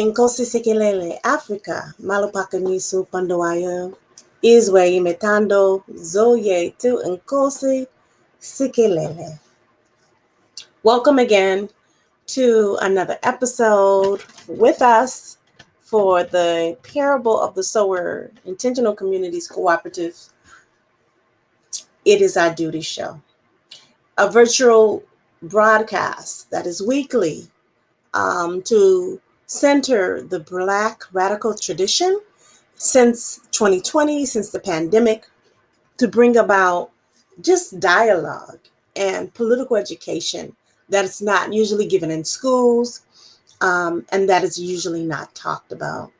Nkosi Sikelele, Africa, Malupakanisu Pandawayo, Izwe Imetando, Zoye tu Nkosi Sikelele. Welcome again to another episode with us for the Parable of the Sower Intentional Communities Cooperative. It is our duty show, a virtual broadcast that is weekly to center the Black radical tradition since 2020, since the pandemic, to bring about just dialogue and political education that is not usually given in schools and that is usually not talked about.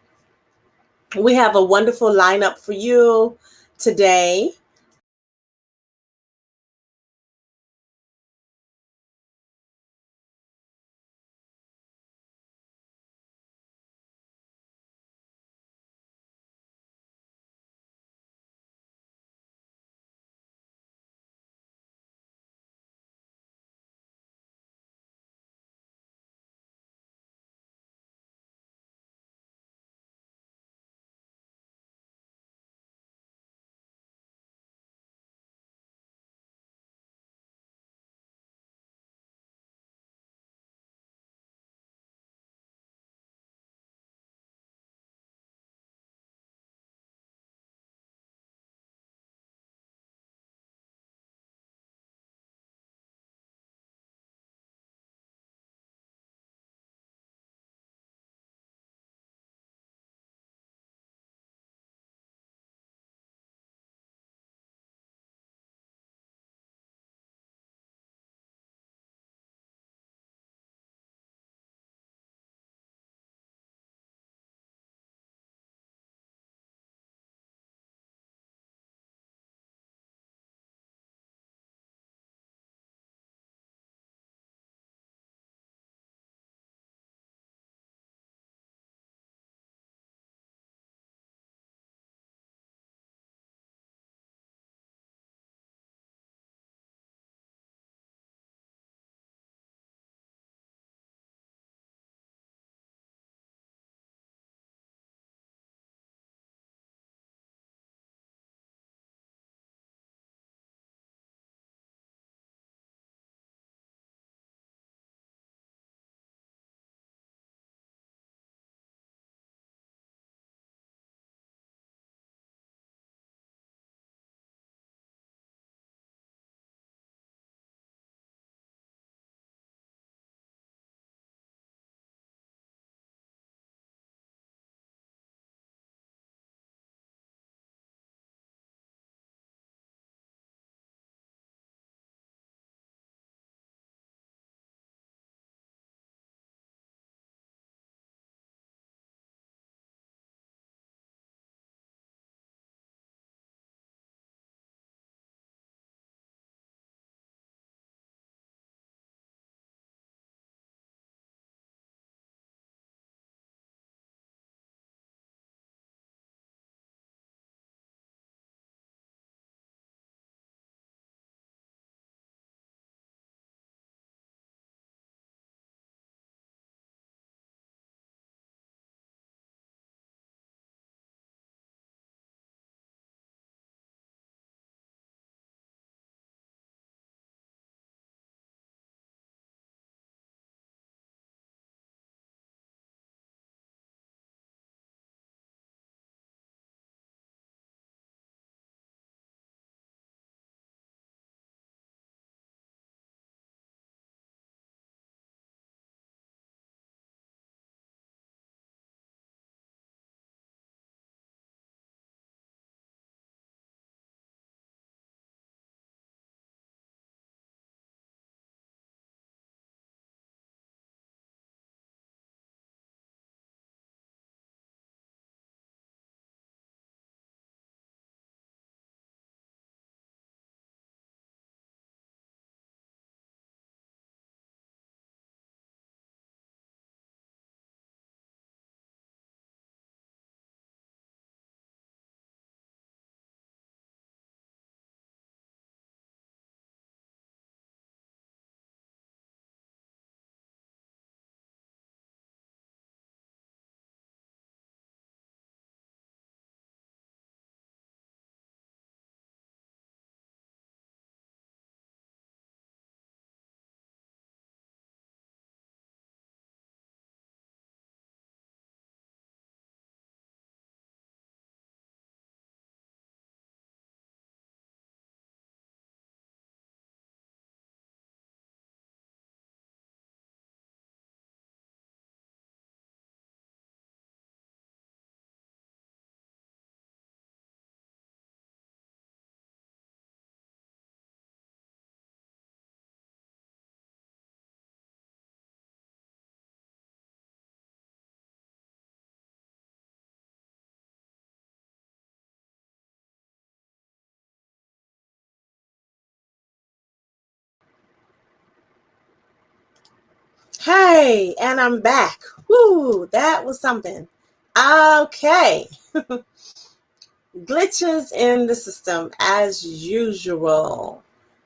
We have a wonderful lineup for you today. Okay, and I'm back. Woo, that was something. Okay, glitches in the system as usual.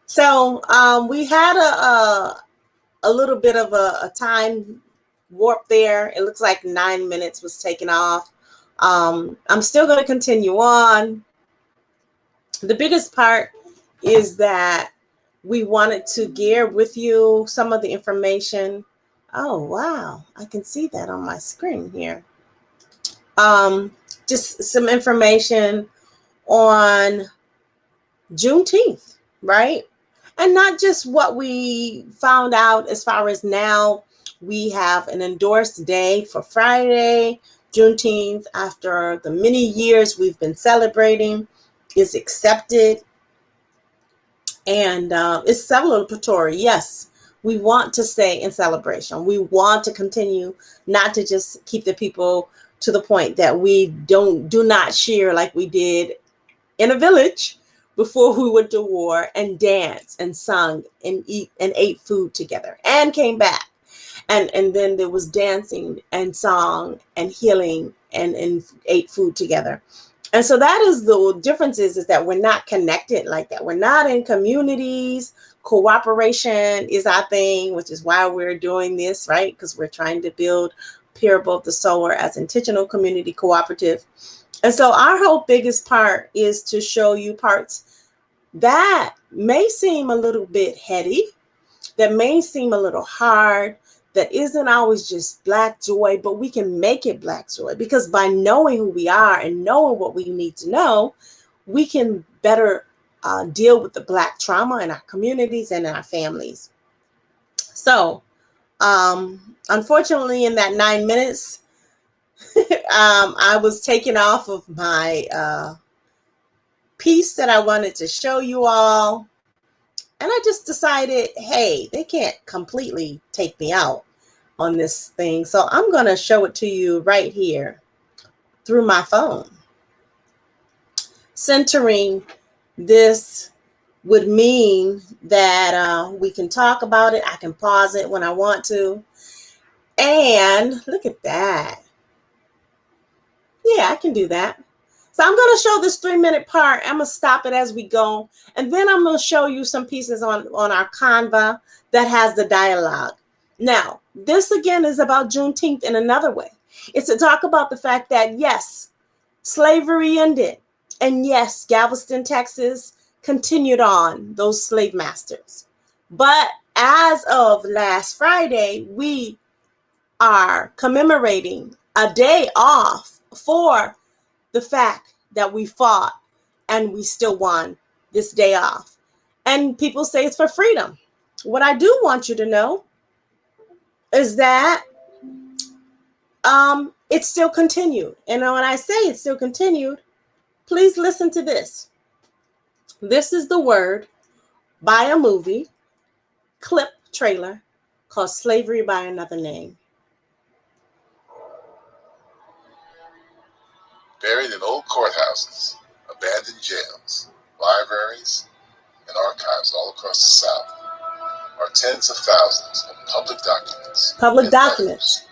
So we had a little bit of a time warp there. It looks like 9 minutes was taken off. I'm still going to continue on. The biggest part is that we wanted to gear with you some of the information. Oh, wow. I can see that on my screen here. Just some information on Juneteenth, right? And not just what we found out as far as now we have an endorsed day for Friday, Juneteenth, after the many years we've been celebrating, is accepted. And it's celebratory. Yes, we want to stay in celebration. We want to continue, not to just keep the people to the point that we do not share like we did in a village before we went to war, and danced and sung and ate food together and came back. And then there was dancing and song and healing and ate food together. And so that is the difference, is that we're not connected like that. We're not in communities. Cooperation is our thing, which is why we're doing this, right? Because we're trying to build Parable of the Sower as intentional community cooperative. And so our whole biggest part is to show you parts that may seem a little bit heady, that may seem a little hard, that isn't always just Black joy, but we can make it Black joy, because by knowing who we are and knowing what we need to know, we can better deal with the Black trauma in our communities and in our families. So unfortunately, in that 9 minutes, I was taken off of my piece that I wanted to show you all. And I just decided, hey, they can't completely take me out on this thing. So I'm going to show it to you right here through my phone. Centering this would mean that we can talk about it. I can pause it when I want to. And look at that. Yeah, I can do that. So I'm going to show this 3-minute part. I'm going to stop it as we go. And then I'm going to show you some pieces on our Canva that has the dialogue. Now, this again is about Juneteenth in another way. It's to talk about the fact that, yes, slavery ended. And yes, Galveston, Texas continued on, those slave masters. But as of last Friday, we are commemorating a day off for the fact that we fought and we still won this day off. And people say it's for freedom. What I do want you to know is that it still continued. And when I say it still continued, please listen to this. This is the word by a movie clip trailer called Slavery by Another Name. Buried in old courthouses, abandoned jails, libraries, and archives all across the South are tens of thousands of public documents. Public documents.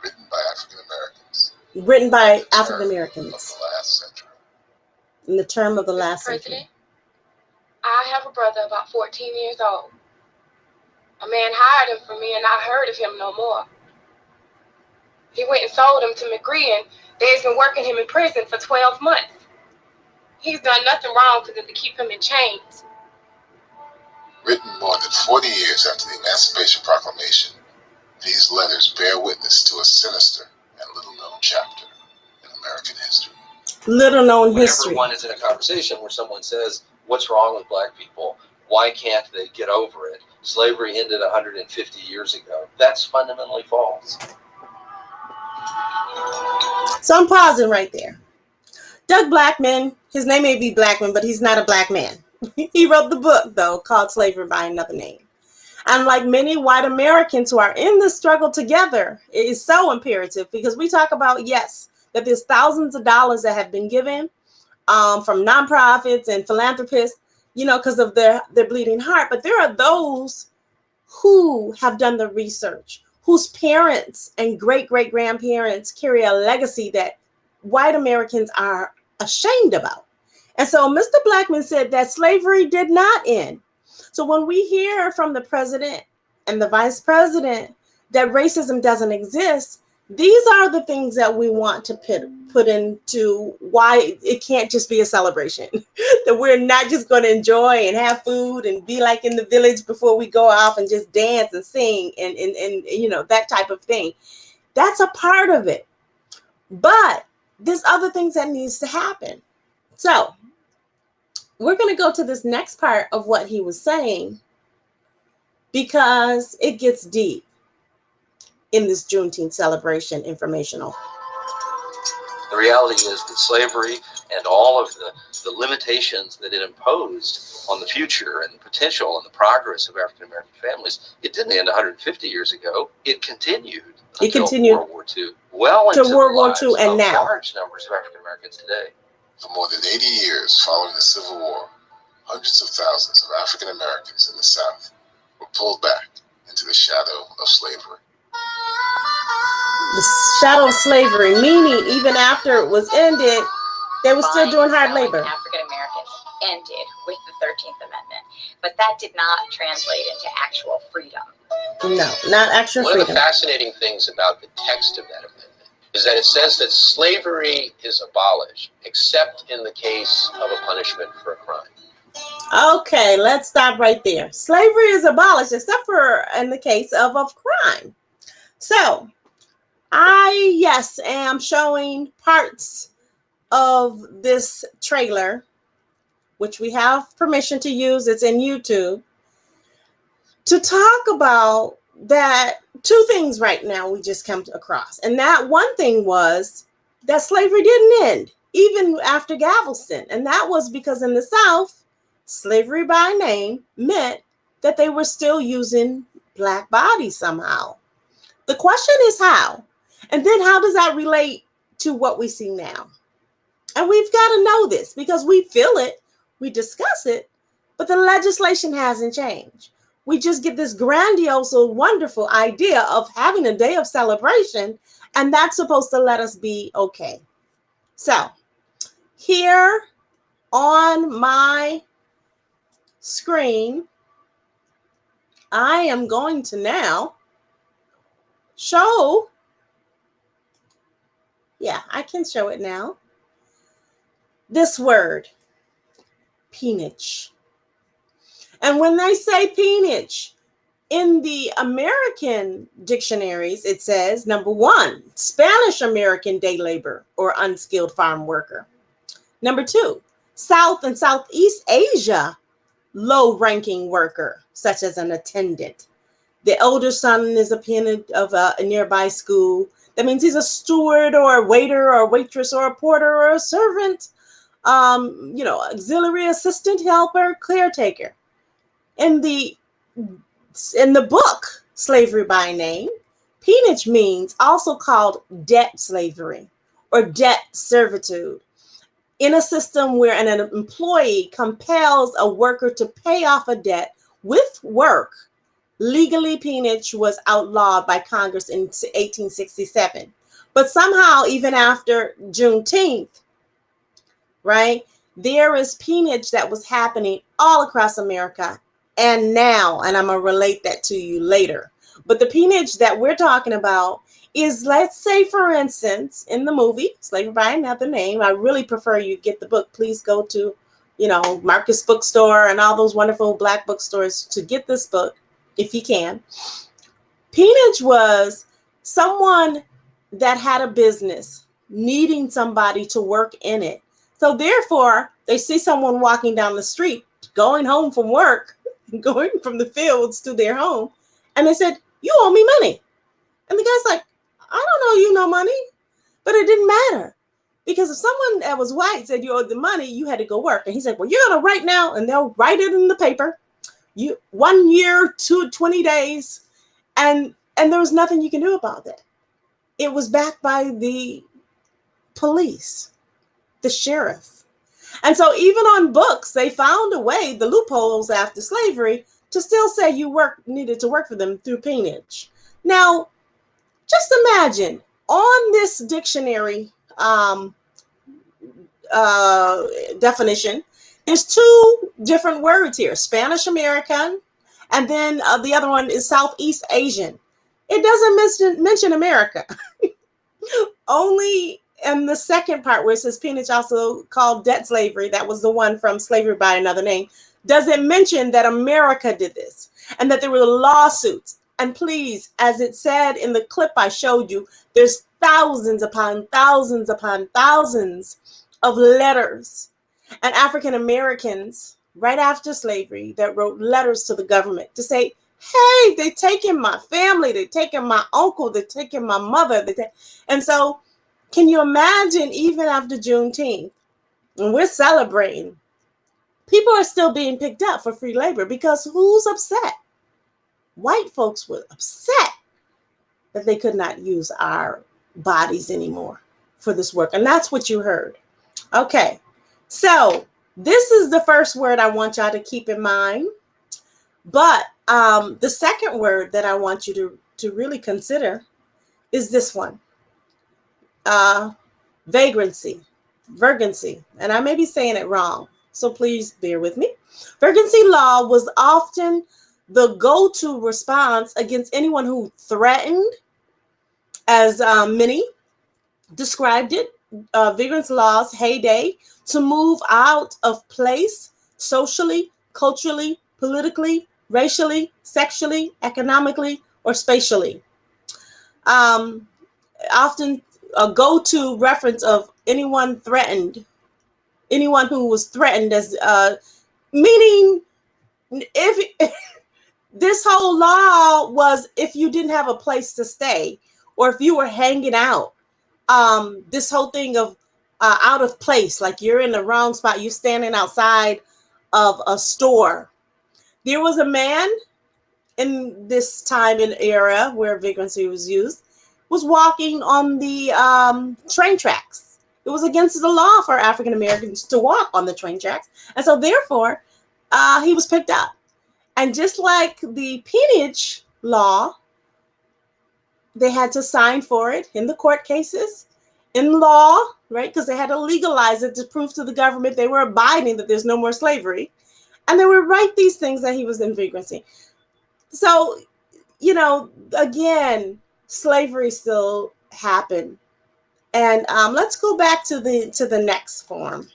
Written by African Americans. Written by African Americans. Of the last century. In the term of the last century. I have a brother about 14 years old. A man hired him from me and I heard of him no more. He went and sold him to McGree, and they've been working him in prison for 12 months. He's done nothing wrong for them to keep him in chains. Written more than 40 years after the Emancipation Proclamation, these letters bear witness to a sinister and little-known chapter in American history. Little-known history. Whenever one is in a conversation where someone says, what's wrong with Black people? Why can't they get over it? Slavery ended 150 years ago. That's fundamentally false. So I'm pausing right there. Doug Blackman, his name may be Blackman, but he's not a Black man. He wrote the book, though, called Slavery by Another Name. And like many white Americans who are in this struggle together, it is so imperative, because we talk about, yes, that there's thousands of dollars that have been given from nonprofits and philanthropists, you know, because of their bleeding heart. But there are those who have done the research, whose parents and great-great-grandparents carry a legacy that white Americans are ashamed about. And so Mr. Blackman said that slavery did not end. So when we hear from the president and the vice president that racism doesn't exist, these are the things that we want to put into why it can't just be a celebration. That we're not just going to enjoy and have food and be like in the village before we go off and just dance and sing and that type of thing. That's a part of it. But there's other things that needs to happen. So we're going to go to this next part of what he was saying because it gets deep in this Juneteenth celebration informational. The reality is that slavery and all of the limitations that it imposed on the future and the potential and the progress of African American families, it didn't end 150 years ago. It continued until World War II, well into World War II, and now large numbers of African Americans today. For more than 80 years following the Civil War, hundreds of thousands of African Americans in the South were pulled back into the shadow of slavery. The shadow of slavery, meaning even after it was ended, they were still doing hard labor. African Americans ended with the 13th Amendment, but that did not translate into actual freedom. No, not actual freedom. One of the fascinating things about the text of that amendment is that it says that slavery is abolished, except in the case of a punishment for a crime. Okay, let's stop right there. Slavery is abolished, except for in the case of a crime. So, I am showing parts of this trailer, which we have permission to use. It's in YouTube, to talk about that two things right now we just come across. And that one thing was that slavery didn't end, even after Galveston. And that was because in the South, slavery by name meant that they were still using Black bodies somehow. The question is how? And then how does that relate to what we see now? And we've got to know this because we feel it, we discuss it, but the legislation hasn't changed. We just get this grandiose, wonderful idea of having a day of celebration, and that's supposed to let us be okay. So here on my screen, I am going to now show, I can show it now, this word, peonage. And when they say peonage, in the American dictionaries, it says, number one, Spanish American day labor or unskilled farm worker. Number two, South and Southeast Asia low-ranking worker, such as an attendant. The older son is a peonage of a nearby school. That means he's a steward or a waiter or a waitress or a porter or a servant, auxiliary assistant, helper, caretaker. In the book, Slavery by Name, peonage means also called debt slavery or debt servitude. In a system where an employee compels a worker to pay off a debt with work, legally peonage was outlawed by Congress in 1867. But somehow, even after Juneteenth, right, there is peonage that was happening all across America and now, and I'm going to relate that to you later. But the peonage that we're talking about is, let's say, for instance, in the movie, Slavery by Another Name, I really prefer you get the book. Please go to, Marcus Bookstore and all those wonderful Black bookstores to get this book, if you can. Peonage was someone that had a business needing somebody to work in it. So therefore, they see someone walking down the street, going home from work, going from the fields to their home, and they said, "You owe me money." And the guy's like, "I don't owe you no money." But it didn't matter, because if someone that was white said you owed the money, you had to go work. And he said, "Well, you're going to write now," and they'll write it in the paper. 1 year, 20 days, and there was nothing you can do about that. It was backed by the police, the sheriff. And so even on books, they found a way, the loopholes after slavery, to still say you needed to work for them through peonage. Now, Just imagine on this dictionary definition, there's two different words here, Spanish American, and then the other one is Southeast Asian. It doesn't mention America. Only in the second part where it says peonage, also called debt slavery, that was the one from Slavery by Another Name, does it mention that America did this and that there were lawsuits. And please, as it said in the clip I showed you, there's thousands upon thousands upon thousands of letters and African Americans right after slavery that wrote letters to the government to say, hey, they're taking my family, they're taking my uncle, they're taking my mother. And so can you imagine, even after Juneteenth, when we're celebrating, people are still being picked up for free labor because who's upset? White folks were upset that they could not use our bodies anymore for this work. And that's what you heard. Okay, so this is the first word I want y'all to keep in mind. But the second word that I want you to really consider is this one, vagrancy. And I may be saying it wrong, so please bear with me. Vagrancy law was often the go-to response against anyone who threatened, as many described it, vagrancy law's heyday, to move out of place socially, culturally, politically, racially, sexually, economically, or spatially. Often a go-to reference of anyone who was threatened as meaning if this whole law was if you didn't have a place to stay or if you were hanging out, this whole thing of out of place, like you're in the wrong spot, you're standing outside of a store. There was a man in this time and era where vagrancy was used, was walking on the train tracks. It was against the law for African Americans to walk on the train tracks. And so therefore, he was picked up. And just like the peonage law, they had to sign for it in the court cases, in law, right? Because they had to legalize it to prove to the government they were abiding that there's no more slavery. And they would write these things that he was in vagrancy. So, you know, again, slavery still happened. And let's go back to the next form.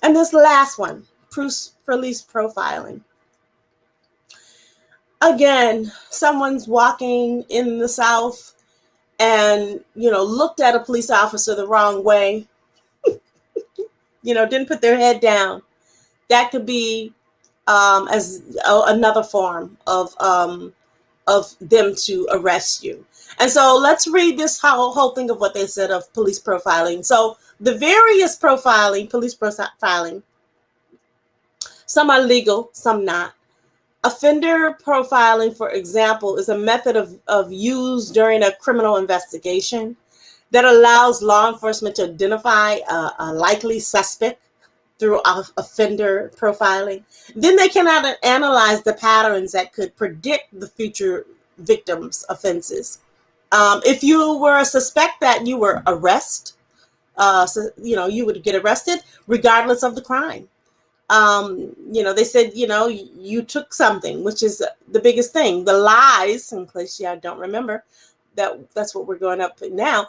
And this last one, police profiling. Again, someone's walking in the South and, you know, looked at a police officer the wrong way, you know, didn't put their head down. That could be as another form of them to arrest you. And so let's read this whole thing of what they said of police profiling. So the various police profiling, some are legal, some not. Offender profiling, for example, is a method of use during a criminal investigation that allows law enforcement to identify a likely suspect through offender profiling. Then they can analyze the patterns that could predict the future victims' offenses. If you were a suspect that you were arrested, so, you know, you would get arrested regardless of the crime. You know, they said, you know, you took something, which is the biggest thing. The lies, in case y'all don't remember, that's what we're going up to now.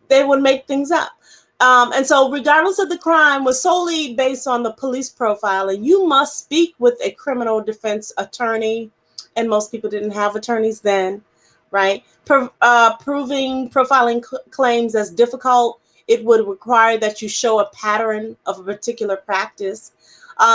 They would make things up. And so regardless of the crime was solely based on the police profile, and you must speak with a criminal defense attorney. And most people didn't have attorneys then, right? Proving profiling claims as difficult. It would require that you show a pattern of a particular practice.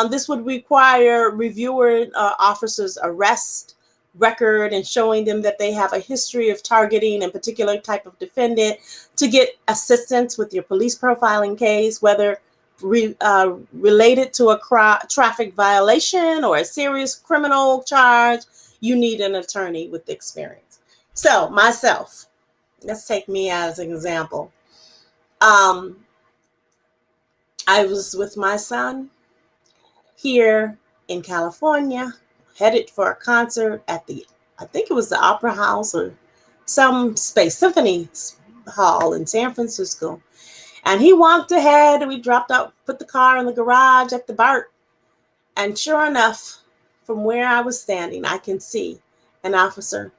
This would require reviewer officers' arrest record and showing them that they have a history of targeting a particular type of defendant to get assistance with your police profiling case, whether related to a traffic violation or a serious criminal charge. You need an attorney with experience. So myself, let's take me as an example. I was with my son here in California, headed for a concert at I think it was the Opera House or some space, Symphony Hall in San Francisco. And he walked ahead and we dropped out, put the car in the garage at the BART. And sure enough, from where I was standing, I can see an officer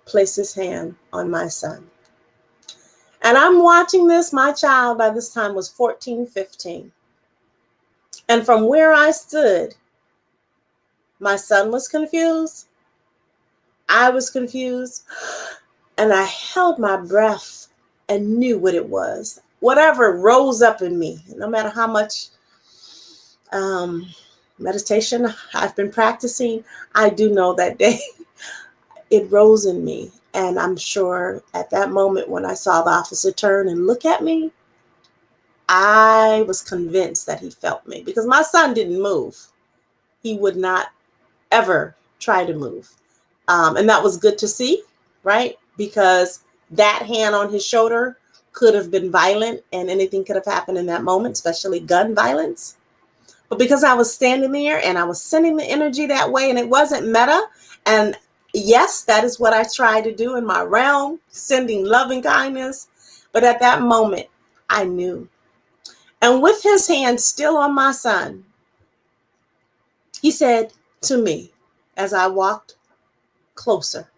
place his hand on my son. And I'm watching this. My child by this time was 14, 15. And from where I stood, my son was confused. I was confused. And I held my breath and knew what it was. Whatever rose up in me, no matter how much meditation I've been practicing, I do know that day it rose in me. And I'm sure at that moment when I saw the officer turn and look at me, I was convinced that he felt me because my son didn't move. He would not ever try to move. And that was good to see, right? Because that hand on his shoulder could have been violent and anything could have happened in that moment, especially gun violence. But because I was standing there and I was sending the energy that way and it wasn't meta, and yes, that is what I try to do in my realm, sending loving kindness. But at that moment, I knew. And with his hand still on my son, he said to me as I walked closer,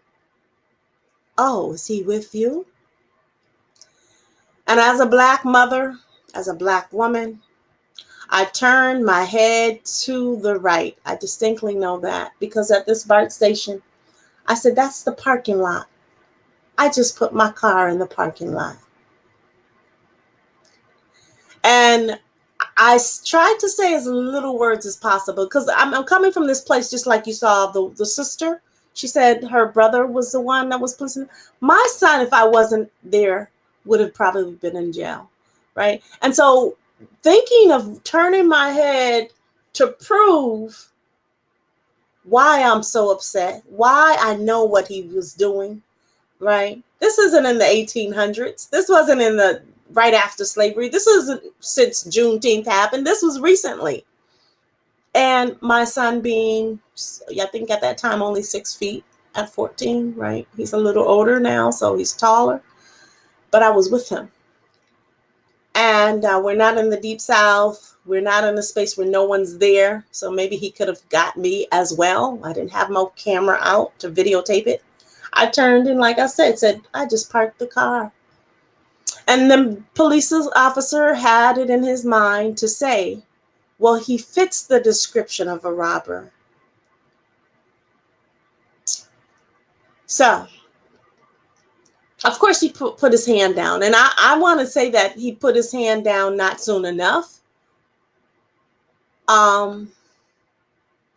"Oh, is he with you?" And as a Black mother, as a Black woman, I turned my head to the right. I distinctly know that because at this BART station, I said, "That's the parking lot. I just put my car in the parking lot." And I tried to say as little words as possible because I'm coming from this place just like you saw the sister. She said her brother was the one that was listening. My son, if I wasn't there, would have probably been in jail, right? And so thinking of turning my head to prove why I'm so upset, why I know what he was doing, right? This isn't in the 1800s. This wasn't in the right after slavery. This isn't since Juneteenth happened. This was recently. And my son being, I think at that time, only 6 feet at 14, right? He's a little older now, so he's taller. But I was with him. And we're not in the Deep South. We're not in a space where no one's there. So maybe he could have got me as well. I didn't have my camera out to videotape it. I turned and, like I said, I just parked the car. And the police officer had it in his mind to say, well, he fits the description of a robber. So, of course, he put his hand down. And I want to say that he put his hand down not soon enough. And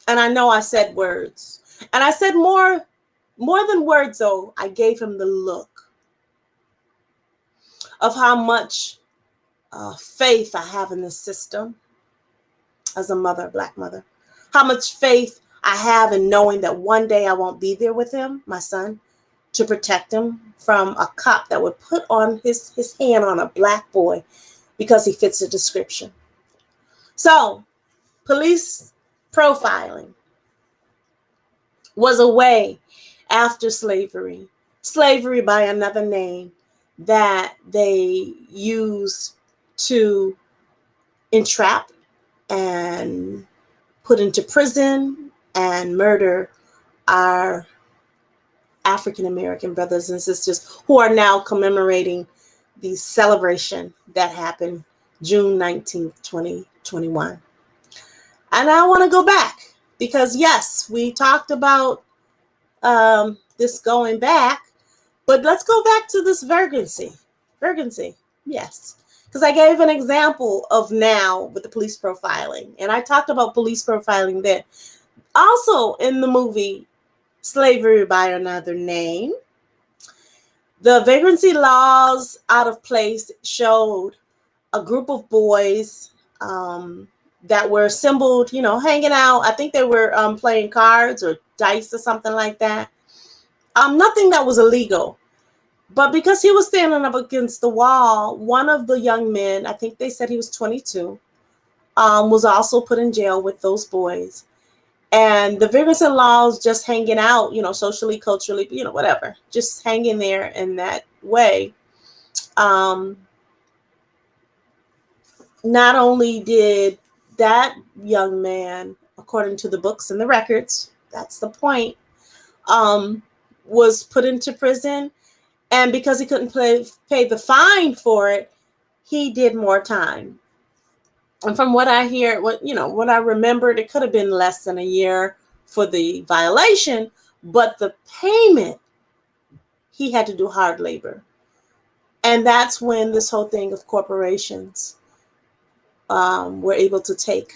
I know I said words. And I said more than words, though. I gave him the look of how much faith I have in the system as a mother, Black mother. How much faith I have in knowing that one day I won't be there with him, my son, to protect him from a cop that would put on his hand on a Black boy because he fits the description. So, police profiling was a way after slavery by another name that they used to entrap and put into prison and murder our African American brothers and sisters who are now commemorating the celebration that happened June 19th, 2021. And I want to go back because, yes, we talked about this going back, but let's go back to this vergancy. Yes. Because I gave an example of now with the police profiling. And I talked about police profiling then. Also in the movie Slavery by Another Name, the vagrancy laws out of place showed a group of boys that were assembled, hanging out. I think they were playing cards or dice or something like that. Nothing that was illegal. But because he was standing up against the wall, one of the young men, I think they said he was 22, was also put in jail with those boys. And the Vigorous-in-laws just hanging out, socially, culturally, whatever, just hanging there in that way. Not only did that young man, according to the books and the records, that's the point, was put into prison, and because he couldn't pay the fine for it, he did more time. And from what I hear, what I remembered, it could have been less than a year for the violation, but the payment, he had to do hard labor. And that's when this whole thing of corporations were able to take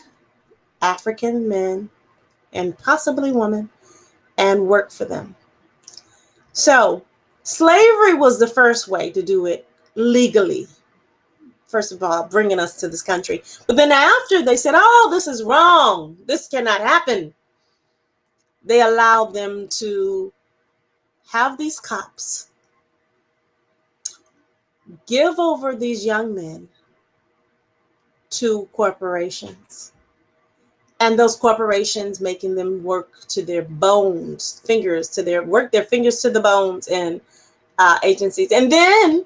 African men and possibly women and work for them. So slavery was the first way to do it legally. First of all, bringing us to this country. But then after they said, oh, this is wrong, this cannot happen, they allowed them to have these cops give over these young men to corporations. And those corporations making them work to their bones, work their fingers to the bones in agencies. And then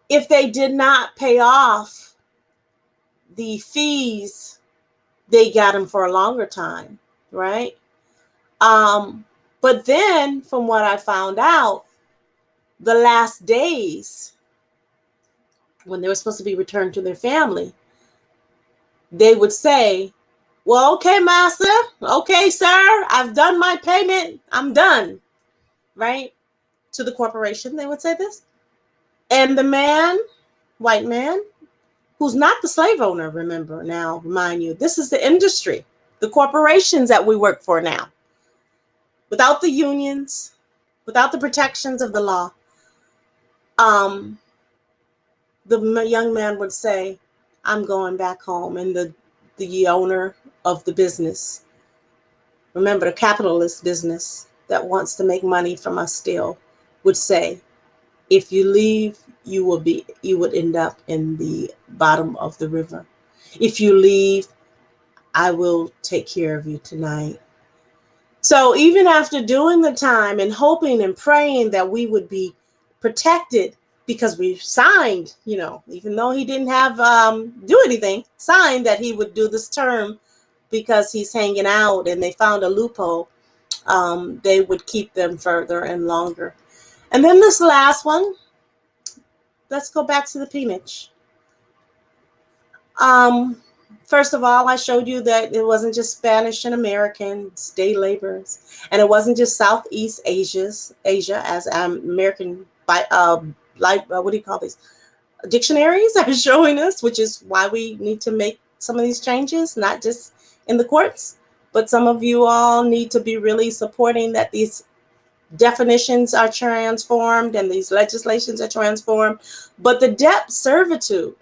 if they did not pay off the fees, they got them for a longer time, right? But then from what I found out, the last days when they were supposed to be returned to their family, they would say, well, okay, master, okay, sir, I've done my payment, I'm done, right? To the corporation, they would say this. And the man, white man, who's not the slave owner, remember now, remind you, this is the industry, the corporations that we work for now, without the unions, without the protections of the law. The young man would say, I'm going back home. And the owner of the business, remember the capitalist business that wants to make money from us still, would say, if you leave, you would end up in the bottom of the river. If you leave, I will take care of you tonight. So even after doing the time and hoping and praying that we would be protected, because we signed, even though he didn't have do anything, signed that he would do this term because he's hanging out, and they found a loophole, they would keep them further and longer. And then this last one, let's go back to the peonage. First of all, I showed you that it wasn't just Spanish and Americans, day laborers, and it wasn't just Southeast Asia as American what do you call these dictionaries are showing us, which is why we need to make some of these changes, not just in the courts, but some of you all need to be really supporting that these definitions are transformed and these legislations are transformed. But the debt servitude,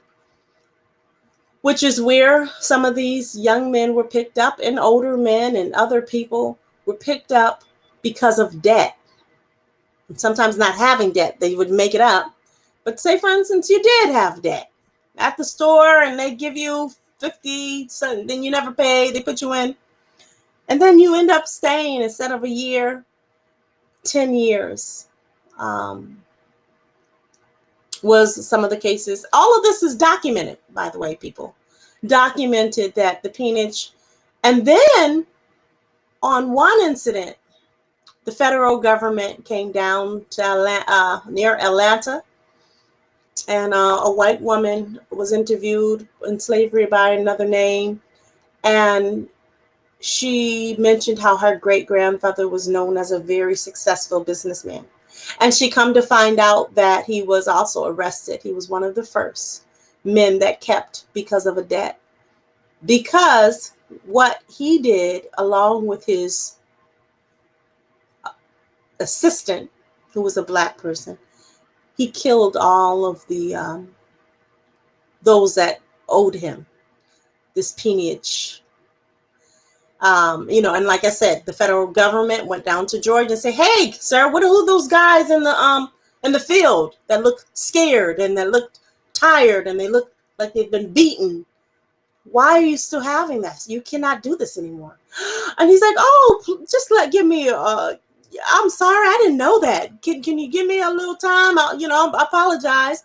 which is where some of these young men were picked up, and older men and other people were picked up because of debt. Sometimes not having debt, they would make it up. But say, for instance, you did have debt at the store and they give you 50, so then you never pay, they put you in. And then you end up staying, instead of a year, 10 years. Was some of the cases. All of this is documented, by the way, people. Documented that the peonage. And then on one incident, the federal government came down to near Atlanta, and a white woman was interviewed in slavery by another name, and she mentioned how her great-grandfather was known as a very successful businessman. And she come to find out that he was also arrested. He was one of the first men that kept because of a debt. Because what he did, along with his assistant, who was a black person, he killed all of the those that owed him this peonage. And like I said, the federal government went down to Georgia and said, "Hey, sir, what are those guys in the field that look scared and that look tired and they look like they've been beaten? Why are you still having this? You cannot do this anymore. And he's like, oh, just give me I'm sorry, I didn't know that. Can you give me a little time? I apologize.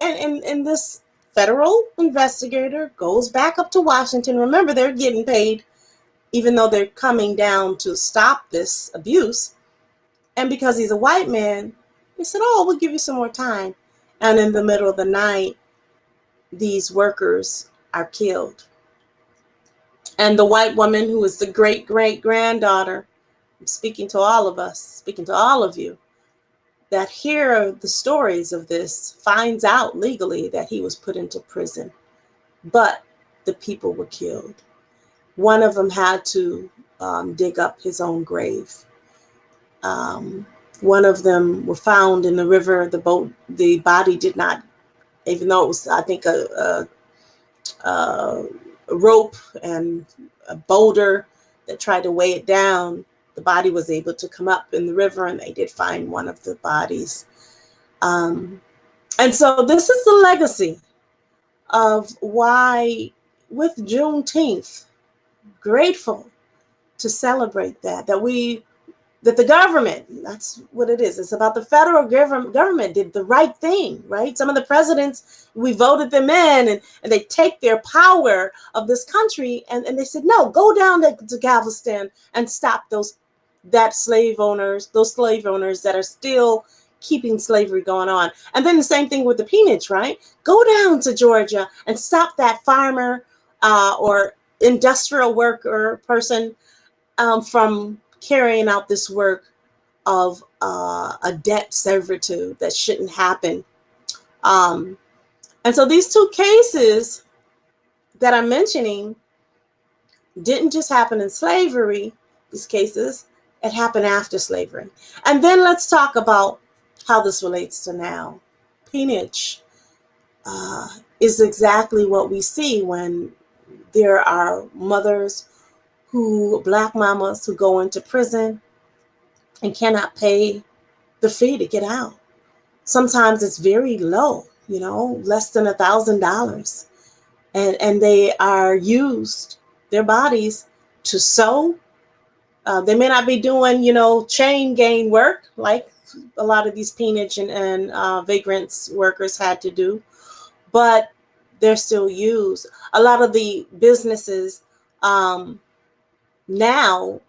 And this federal investigator goes back up to Washington. Remember, they're getting paid, even though they're coming down to stop this abuse. And because he's a white man, he said, oh, we'll give you some more time. And in the middle of the night, these workers are killed. And the white woman, who is the great great granddaughter, I'm speaking to all of us, speaking to all of you, that hear the stories of this, finds out legally that he was put into prison. But the people were killed. One of them had to dig up his own grave. One of them were found in the river. The body did not, even though it was, I think, a rope and a boulder that tried to weigh it down, the body was able to come up in the river, and they did find one of the bodies. And so this is the legacy of why, with Juneteenth, grateful to celebrate that the government, that's what it is. It's about the federal government did the right thing, right? Some of the presidents, we voted them in, and they take their power of this country, and they said, no, go down to Galveston and stop those slave owners that are still keeping slavery going on. And then the same thing with the peonage, right? Go down to Georgia and stop that farmer or industrial worker person from carrying out this work of a debt servitude that shouldn't happen. And so these two cases that I'm mentioning didn't just happen in slavery. These cases, it happened after slavery. And then let's talk about how this relates to now. Peonage is exactly what we see when there are Black mamas who go into prison and cannot pay the fee to get out. Sometimes it's very low, less than $1,000. And they are used, their bodies, to sew. They may not be doing, chain gang work like a lot of these peonage and vagrants workers had to do, but they're still used. A lot of the businesses now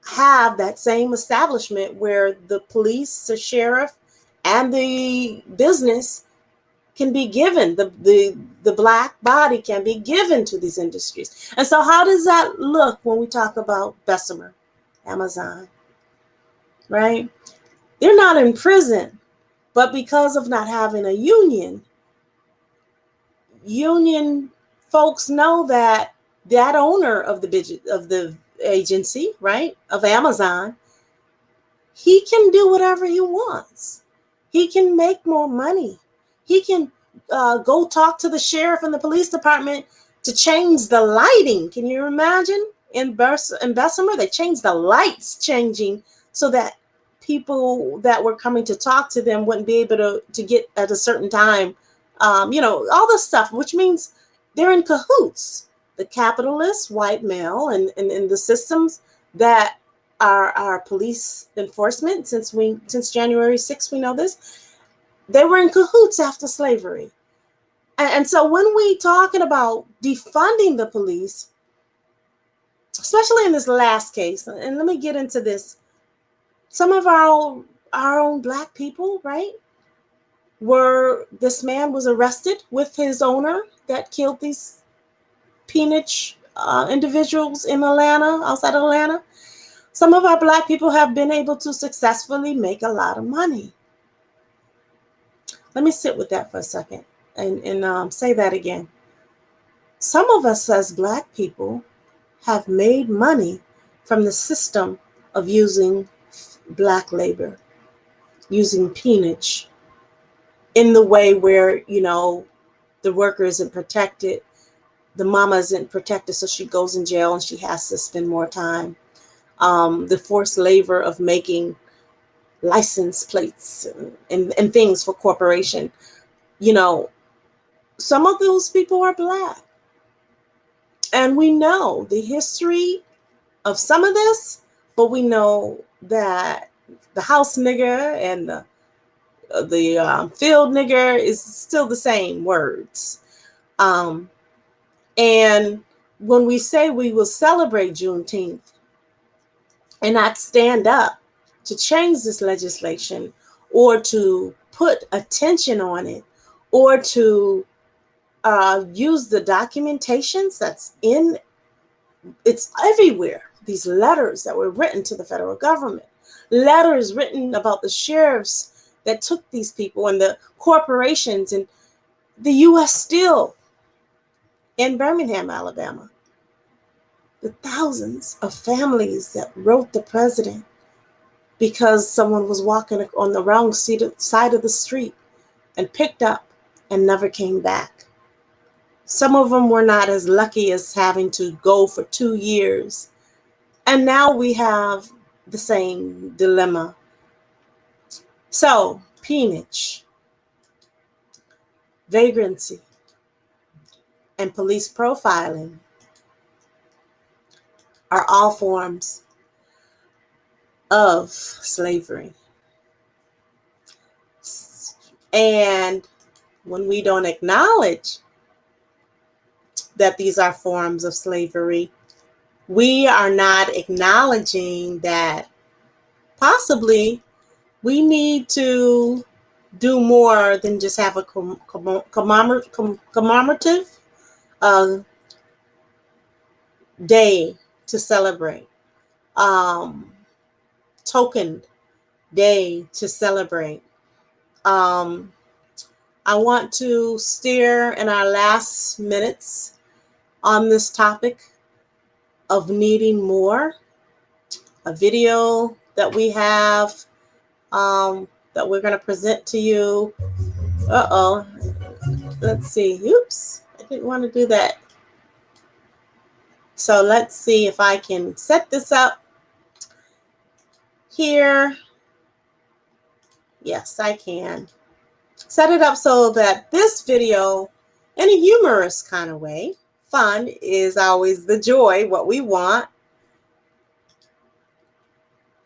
have that same establishment where the police, the sheriff, and the business can be given, the Black body can be given to these industries. And so how does that look when we talk about Bessemer, Amazon, right? They're not in prison, but because of not having a union folks know that owner of the agency, right, of Amazon, he can do whatever he wants. He can make more money. He can go talk to the sheriff and the police department to change the lighting. Can you imagine? In Bessemer, they changed the lights changing so that people that were coming to talk to them wouldn't be able to get at a certain time. All this stuff, which means they're in cahoots. The capitalist white male and the systems that are our police enforcement since January 6th, we know this. They were in cahoots after slavery. And so when we talking about defunding the police, especially in this last case, and let me get into this, some of our own Black people, right, this man was arrested with his owner that killed these peonage individuals in Atlanta, outside Atlanta. Some of our Black people have been able to successfully make a lot of money. Let me sit with that for a second and say that again. Some of us as Black people have made money from the system of using Black labor, using peonage in the way where, the worker isn't protected, the mama isn't protected, so she goes in jail and she has to spend more time. The forced labor of making license plates and things for corporation. Some of those people are Black. And we know the history of some of this, but we know that the house nigger and the field nigger is still the same words. Um, and when we say we will celebrate Juneteenth and not stand up to change this legislation or to put attention on it or to use the documentations that's in, it's everywhere. These letters that were written to the federal government, letters written about the sheriffs that took these people and the corporations and the U.S. Steel in Birmingham, Alabama. The thousands of families that wrote the president because someone was walking on the wrong side of the street and picked up and never came back. Some of them were not as lucky as having to go for 2 years. And now we have the same dilemma. So, peonage, vagrancy, and police profiling are all forms of slavery. And when we don't acknowledge that these are forms of slavery, we are not acknowledging that possibly we need to do more than just have a commemorative uh, day to celebrate, token day to celebrate. Um, I want to steer in our last minutes on this topic of needing more. A video that we have that we're going to present to you. Uh-oh. Let's see. Oops. I didn't want to do that. So let's see if I can set this up here. Yes, I can. Set it up so that this video, in a humorous kind of way, fun is always the joy, what we want,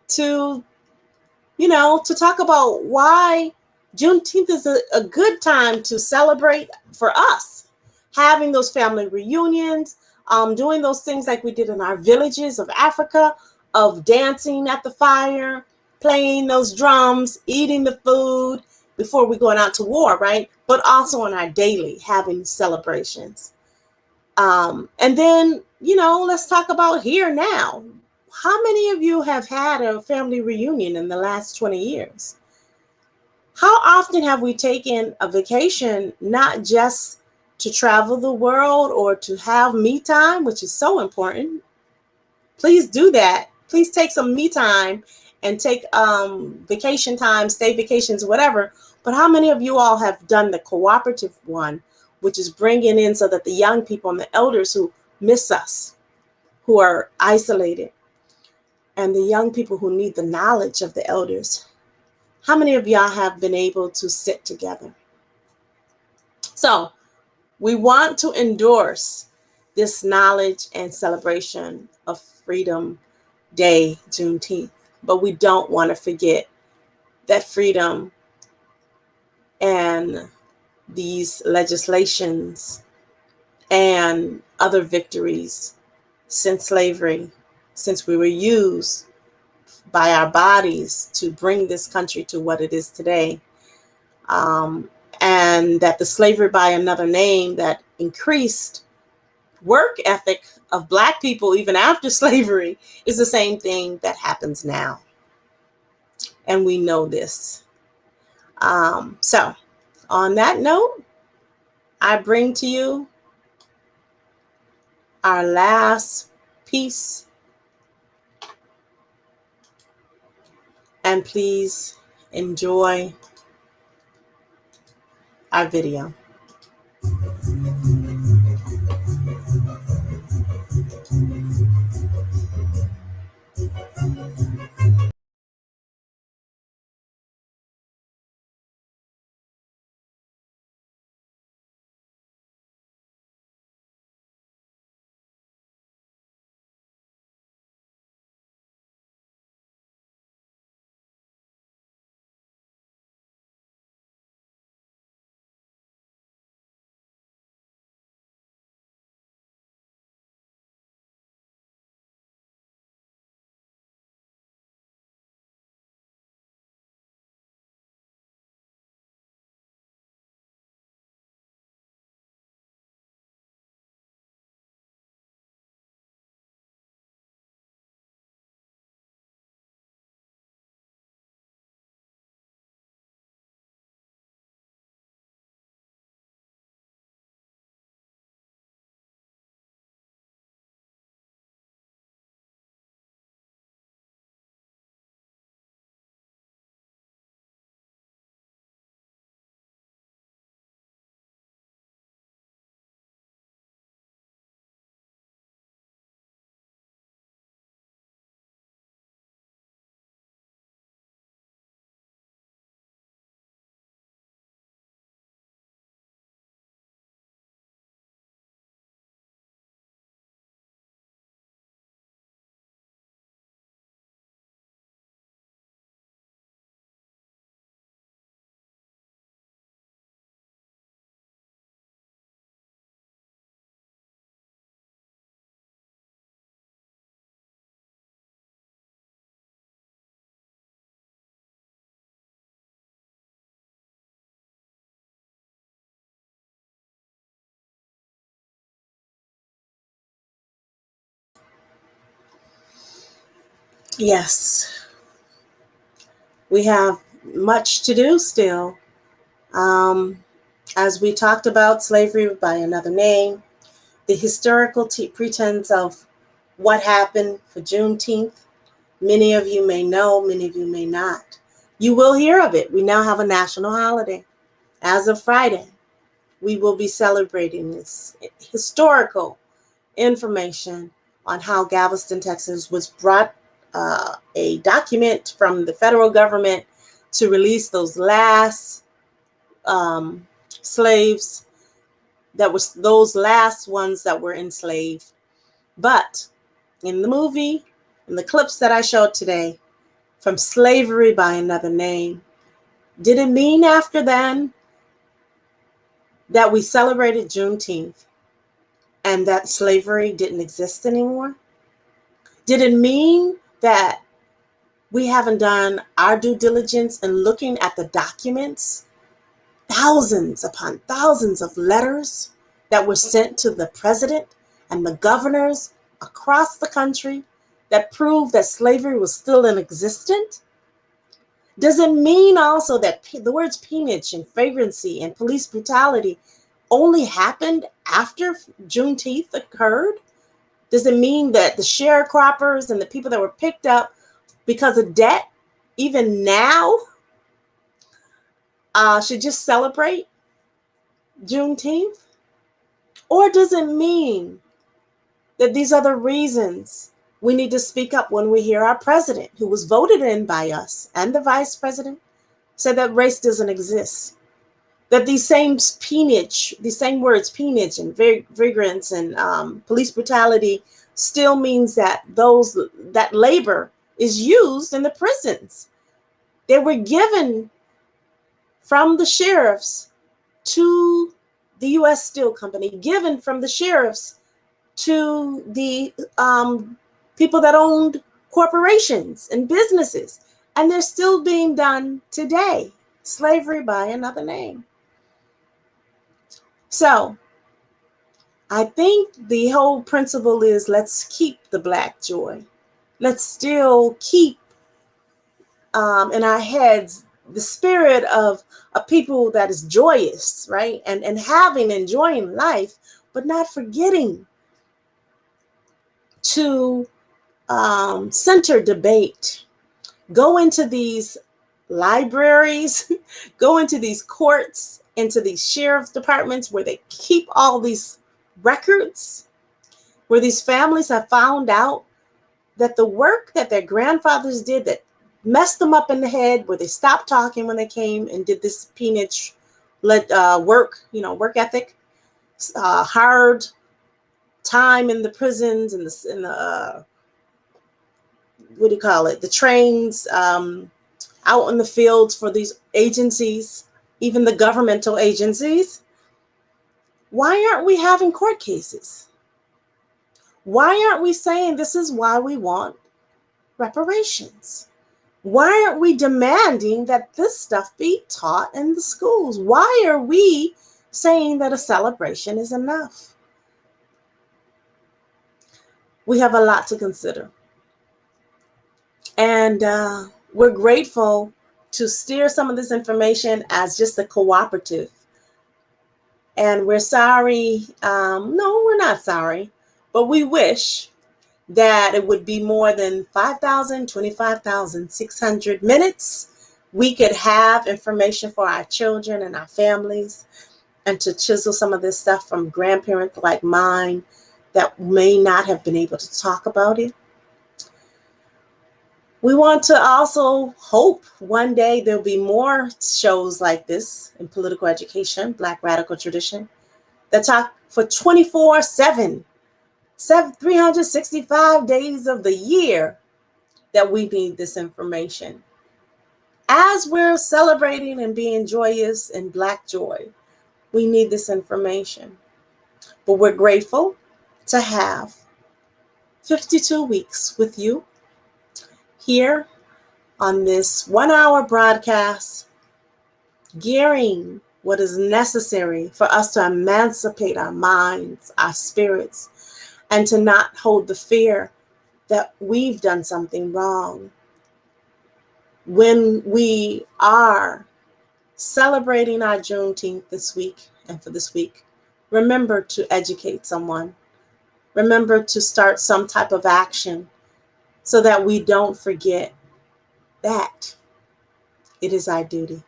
to, to talk about why Juneteenth is a good time to celebrate for us. Having those family reunions, doing those things like we did in our villages of Africa, of dancing at the fire, playing those drums, eating the food before we going out to war, right? But also on our daily having celebrations. And then, let's talk about here now. How many of you have had a family reunion in the last 20 years? How often have we taken a vacation, not just to travel the world or to have me time, which is so important? Please do that. Please take some me time and take vacation time, stay vacations, whatever. But how many of you all have done the cooperative one, which is bringing in so that the young people and the elders who miss us, who are isolated, and the young people who need the knowledge of the elders, how many of y'all have been able to sit together? So we want to endorse this knowledge and celebration of Freedom Day, Juneteenth, but we don't want to forget that freedom and these legislations and other victories since slavery, since we were used by our bodies to bring this country to what it is today. And that the slavery by another name that increased work ethic of Black people even after slavery is the same thing that happens now. And we know this. So on that note, I bring to you our last piece. And please enjoy our video. Yes, we have much to do still. Um, as we talked about slavery by another name, the historical pretense of what happened for Juneteenth. Many of you may know, many of you may not. You will hear of it. We now have a national holiday. As of Friday, we will be celebrating this historical information on how Galveston, Texas was brought a document from the federal government to release those last slaves, that was those last ones that were enslaved. But in the movie, in the clips that I showed today, from Slavery by Another Name, did it mean after then that we celebrated Juneteenth and that slavery didn't exist anymore? Did it mean that we haven't done our due diligence in looking at the documents, thousands upon thousands of letters that were sent to the president and the governors across the country that prove that slavery was still in existence? Does it mean also that the words peonage and vagrancy and police brutality only happened after Juneteenth occurred? Does it mean that the sharecroppers and the people that were picked up because of debt, even now, should just celebrate Juneteenth? Or does it mean that these are the reasons we need to speak up when we hear our president, who was voted in by us, and the vice president, say that race doesn't exist? That these same peonage, these same words, peonage and vagrants and police brutality, still means that that labor is used in the prisons. They were given from the sheriffs to the U.S. Steel Company, given from the sheriffs to the people that owned corporations and businesses, and they're still being done today. Slavery by another name. So I think the whole principle is, let's keep the Black joy. Let's still keep in our heads the spirit of a people that is joyous, right? And enjoying life, but not forgetting to center debate. Go into these libraries, go into these courts, into these sheriff departments where they keep all these records, where these families have found out that the work that their grandfathers did that messed them up in the head, where they stopped talking when they came and did this peonage work, work ethic, hard time in the prisons and the what do you call it? The trains, out in the fields for these agencies, even the governmental agencies. Why aren't we having court cases? Why aren't we saying this is why we want reparations? Why aren't we demanding that this stuff be taught in the schools? Why are we saying that a celebration is enough? We have a lot to consider. And we're grateful to steer some of this information as just a cooperative. And we're sorry. No, we're not sorry. But we wish that it would be more than 5,000, 25,600 minutes. We could have information for our children and our families, and to chisel some of this stuff from grandparents like mine that may not have been able to talk about it. We want to also hope one day there'll be more shows like this in political education, Black Radical Tradition, that talk for 24/7, 365 days of the year, that we need this information. As we're celebrating and being joyous in Black joy, we need this information. But we're grateful to have 52 weeks with you here on this 1-hour broadcast, gearing what is necessary for us to emancipate our minds, our spirits, and to not hold the fear that we've done something wrong. When we are celebrating our Juneteenth this week and for this week, remember to educate someone. Remember to start some type of action so that we don't forget that it is our duty.